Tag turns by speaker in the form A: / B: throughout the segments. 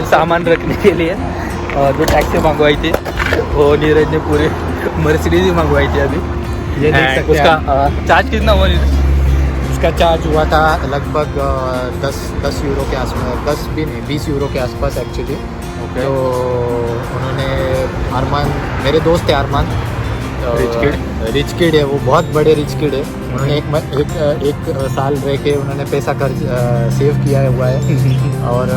A: सामान रखने के लिए जो टैक्सी मंगवाई थी वो नीरज ने पूरे मर्सिडीज ही मंगवाई थी अभी।
B: ये देख सकते
A: उसका चार्ज कितना हुआ नीरज?
B: उसका चार्ज हुआ था लगभग 10 यूरो के आसपास, 10 भी नहीं 20 यूरो के आसपास एक्चुअली। तो उन्होंने अरमान, मेरे दोस्त है अरमान, रिच किड है वो, बहुत बड़े रिच किड है। उन्होंने एक साल रह के उन्होंने पैसा खर्च सेव किया हुआ है और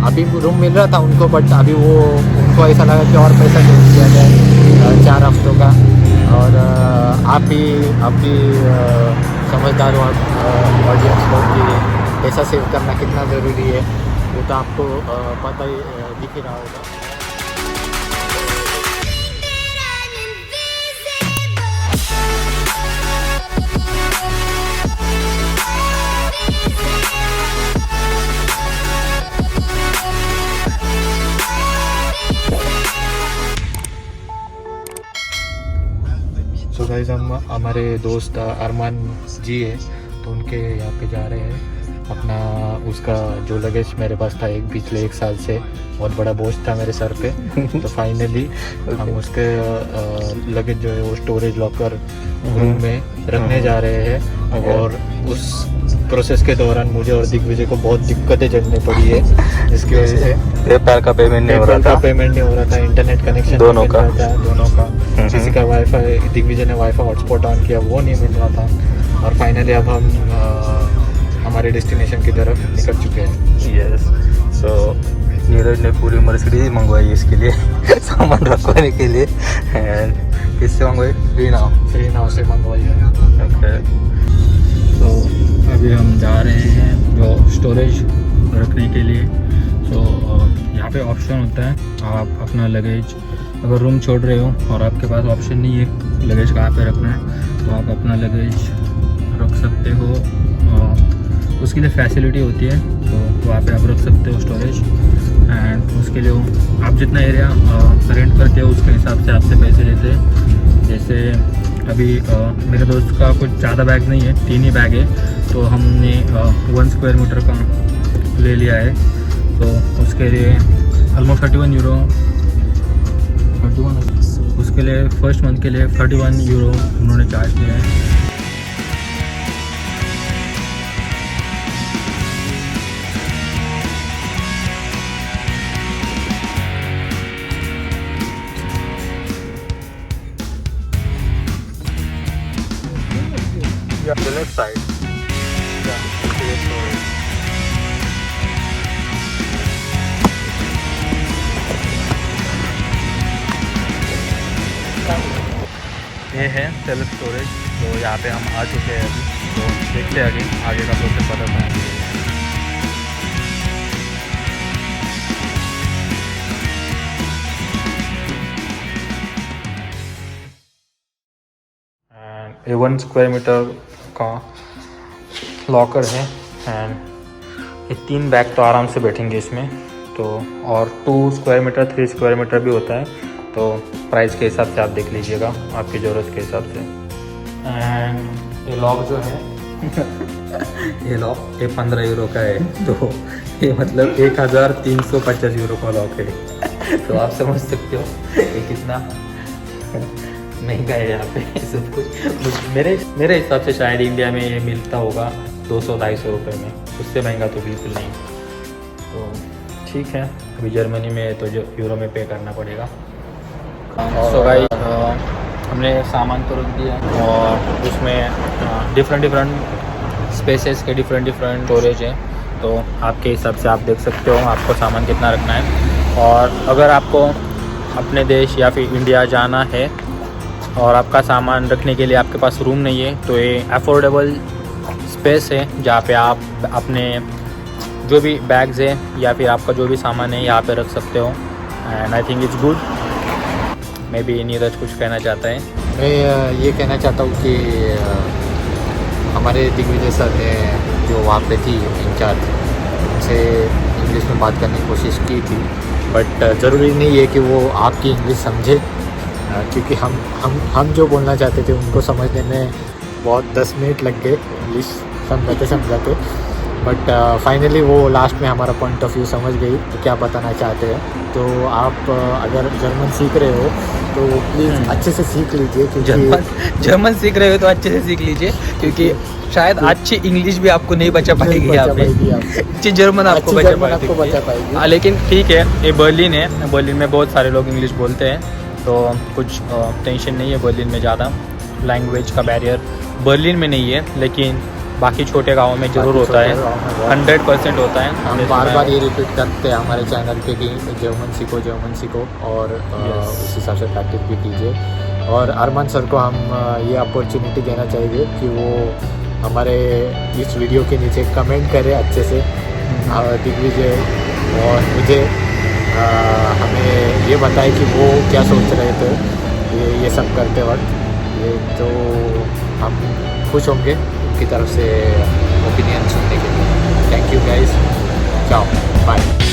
B: अभी रूम मिल रहा था उनको, बट अभी वो उनको ऐसा लगा कि और पैसा सेव किया जाए 4 हफ्तों का। और आप भी समझदार हो ऑडियंस लोग कि पैसा सेव करना कितना ज़रूरी है, वो तो आपको पता ही दिख ही रहा होगा। सो गाइस, हम हमारे दोस्त अरमान जी है तो उनके यहाँ पे जा रहे हैं। अपना उसका जो लगेज मेरे पास था पिछले 1 साल से बहुत बड़ा बोझ था मेरे सर पे तो फाइनली हम उसके लगेज जो है वो स्टोरेज लॉकर रूम में रखने जा रहे हैं। और उस प्रोसेस के दौरान मुझे और दिग्विजय को बहुत दिक्कतें झेलनी पड़ी है, जिसकी वजह से
A: पेपैल का पेमेंट नहीं हो रहा था, इंटरनेट कनेक्शन
B: दोनों का किसी का वाईफाई, दिग्विजय ने वाईफाई हॉटस्पॉट ऑन किया वो नहीं मिल रहा था। और फाइनली अब हम हमारे डेस्टिनेशन की तरफ निकल चुके हैं।
A: यस, सो नीरज ने पूरी मर्सिडीज मंगवाई इसके लिए सामान रखवाने के लिए। एंड किससे मंगवाई?
B: फ्री नाव से मंगवाई है।
A: ओके,
B: तो अभी हम जा रहे हैं जो स्टोरेज रखने के लिए। तो यहाँ पे ऑप्शन होता है, आप अपना लगेज अगर रूम छोड़ रहे हो और आपके पास ऑप्शन नहीं है लगेज कहाँ पे रखना है, तो आप अपना लगेज रख सकते हो। उसके लिए फैसिलिटी होती है, तो वहाँ पे आप रख सकते हो स्टोरेज। एंड उसके लिए आप जितना एरिया रेंट करते हो उसके हिसाब से आपसे पैसे लेते हैं। जैसे अभी मेरे दोस्त का कुछ ज़्यादा बैग नहीं है, 3 ही बैग है, तो हमने 1 स्क्वायर मीटर का ले लिया है। तो उसके लिए ऑलमोस्ट 31 यूरो, उसके लिए फर्स्ट मंथ के लिए 31 यूरो उन्होंने चार्ज किया है।
A: Yeah, the left side. ये है सेल्फ स्टोरेज। तो यहाँ पे हम आ चुके हैं अभी, तो देखते हैं आगे का प्रोसेस पता है। ये 1 स्क्वायर मीटर का लॉकर है एंड ये 3 बैग तो आराम से बैठेंगे इसमें। तो और 2 स्क्वायर मीटर 3 स्क्वायर मीटर भी होता है, तो प्राइस के हिसाब से आप देख लीजिएगा आपकी ज़रूरत के हिसाब से। एंड ये लॉक जो है ये लॉक ये 15 यूरो का है, तो ये मतलब 1350 यूरो का लॉक है। तो आप समझ सकते हो ये कितना महंगा है यहाँ पे सब कुछ। मेरे हिसाब से शायद इंडिया में ये मिलता होगा 200-250 रुपये में, उससे महंगा तो बिल्कुल नहीं। तो ठीक है, अभी जर्मनी में तो जो यूरो में पे करना पड़ेगा। सो गाइस, हमने सामान तो रख दिया और उसमें डिफरेंट स्पेसेस के डिफरेंट स्टोरेज है, तो आपके हिसाब से आप देख सकते हो आपको सामान कितना रखना है। और अगर आपको अपने देश या फिर इंडिया जाना है और आपका सामान रखने के लिए आपके पास रूम नहीं है, तो ये अफोर्डेबल स्पेस है जहाँ पे आप अपने जो भी बैग्स है या फिर आपका जो भी सामान है यहाँ पे रख सकते हो। And I think it's good. May be Neeraj कुछ कहना चाहता है।
B: मैं ये कहना चाहता हूँ कि हमारे दिग्विजय सर ने जो वहाँ पे थी इंचार्ज, उनसे इंग्लिश में बात करने की कोशिश की थी, बट ज़रूरी नहीं है कि वो आपकी इंग्लिश समझे, क्योंकि हम जो बोलना चाहते थे उनको समझने में बहुत 10 मिनट लग गए इंग्लिश समझाते।
C: बट फाइनली वो लास्ट में हमारा पॉइंट ऑफ व्यू समझ गई तो क्या बताना चाहते हैं। तो आप अगर जर्मन सीख रहे हो तो प्लीज़ अच्छे से सीख लीजिए, क्योंकि
B: जर्मन सीख रहे हो तो अच्छे से सीख लीजिए, क्योंकि शायद अच्छी इंग्लिश भी आपको नहीं बचा पाएगी यहाँ पे, अच्छी जर्मन आपको बचा पाएगी। हाँ, लेकिन ठीक है, ये बर्लिन है, बर्लिन में बहुत सारे लोग इंग्लिश बोलते हैं, तो कुछ टेंशन नहीं है बर्लिन में ज़्यादा। लैंग्वेज का बैरियर बर्लिन में नहीं है, लेकिन बाकी छोटे गाँवों में ज़रूर होता है, 100% होता है।
C: हम बार बार ये रिपीट करते हैं हमारे चैनल पे कि जर्मन सीखो और उस हिसाब से प्रैक्टिस भी कीजिए। और अरमान सर को हम ये अपॉर्चुनिटी देना चाहिए कि वो हमारे इस वीडियो के नीचे कमेंट करें अच्छे से दिग्विजय, और मुझे हमें ये बताए कि वो क्या सोच रहे थे ये सब करते वक्त। ये तो हम खुश होंगे उनकी तरफ से ओपिनियन सुनने के लिए। थैंक यू गाइस, चाओ, बाय।